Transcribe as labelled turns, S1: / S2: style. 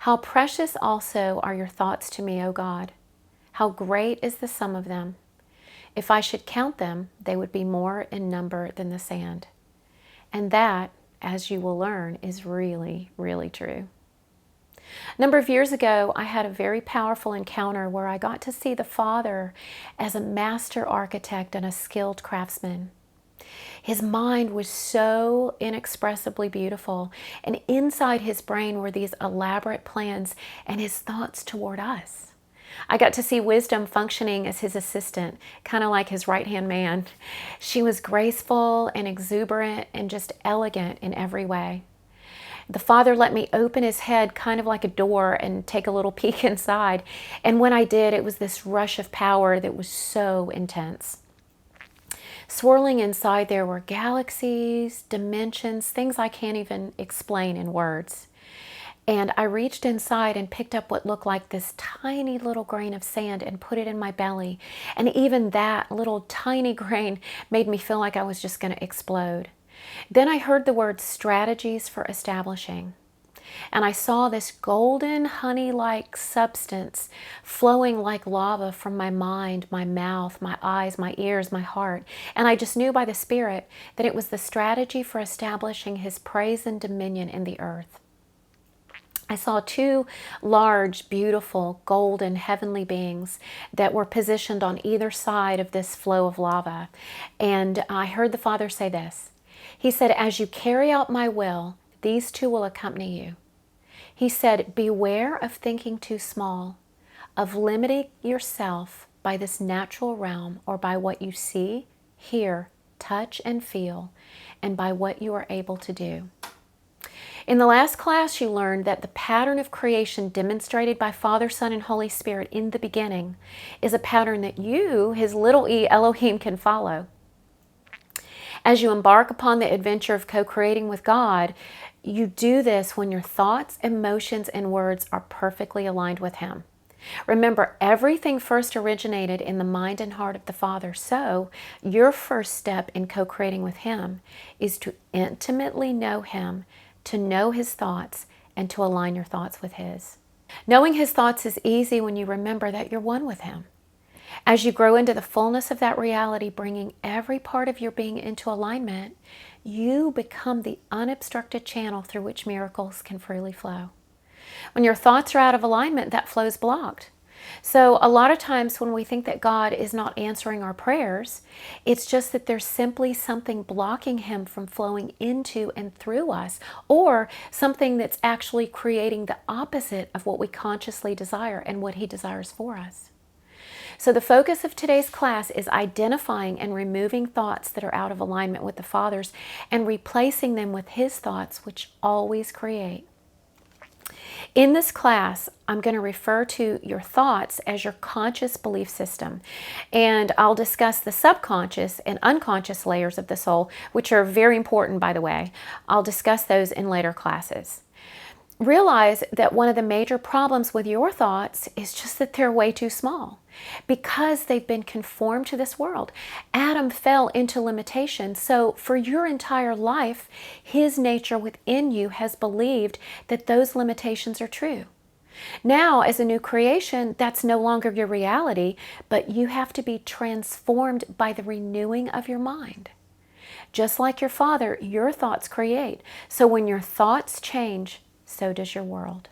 S1: How precious also are your thoughts to me, O God. How great is the sum of them. If I should count them, they would be more in number than the sand. And that, as you will learn, is really, really true. A number of years ago, I had a very powerful encounter where I got to see the Father as a master architect and a skilled craftsman. His mind was so inexpressibly beautiful, and inside his brain were these elaborate plans and his thoughts toward us. I got to see wisdom functioning as his assistant, kind of like his right-hand man. She was graceful and exuberant and just elegant in every way. The Father let me open his head kind of like a door and take a little peek inside. And when I did, it was this rush of power that was so intense. Swirling inside there were galaxies, dimensions, things I can't even explain in words. And I reached inside and picked up what looked like this tiny little grain of sand and put it in my belly. And even that little tiny grain made me feel like I was just going to explode. Then I heard the word strategies for establishing. And I saw this golden honey-like substance flowing like lava from my mind, my mouth, my eyes, my ears, my heart. And I just knew by the Spirit that it was the strategy for establishing his praise and dominion in the earth. I saw two large, beautiful, golden, heavenly beings that were positioned on either side of this flow of lava. And I heard the Father say this. He said, as you carry out my will, these two will accompany you. He said, beware of thinking too small, of limiting yourself by this natural realm or by what you see, hear, touch, and feel, and by what you are able to do. In the last class, you learned that the pattern of creation demonstrated by Father, Son, and Holy Spirit in the beginning is a pattern that you, his little e Elohim, can follow. As you embark upon the adventure of co-creating with God, you do this when your thoughts, emotions, and words are perfectly aligned with him. Remember, everything first originated in the mind and heart of the Father. So your first step in co-creating with him is to intimately know him, to know his thoughts, and to align your thoughts with his. Knowing his thoughts is easy when you remember that you're one with him. As you grow into the fullness of that reality, bringing every part of your being into alignment, you become the unobstructed channel through which miracles can freely flow. When your thoughts are out of alignment, that flow is blocked. So a lot of times when we think that God is not answering our prayers, it's just that there's simply something blocking him from flowing into and through us, or something that's actually creating the opposite of what we consciously desire and what he desires for us. So the focus of today's class is identifying and removing thoughts that are out of alignment with the Father's and replacing them with his thoughts, which always create. In this class, I'm going to refer to your thoughts as your conscious belief system, and I'll discuss the subconscious and unconscious layers of the soul, which are very important, by the way. I'll discuss those in later classes. Realize that one of the major problems with your thoughts is just that they're way too small because they've been conformed to this world. Adam fell into limitation, so for your entire life, his nature within you has believed that those limitations are true. Now, as a new creation, that's no longer your reality, but you have to be transformed by the renewing of your mind. Just like your Father, your thoughts create. So when your thoughts change, so does your world.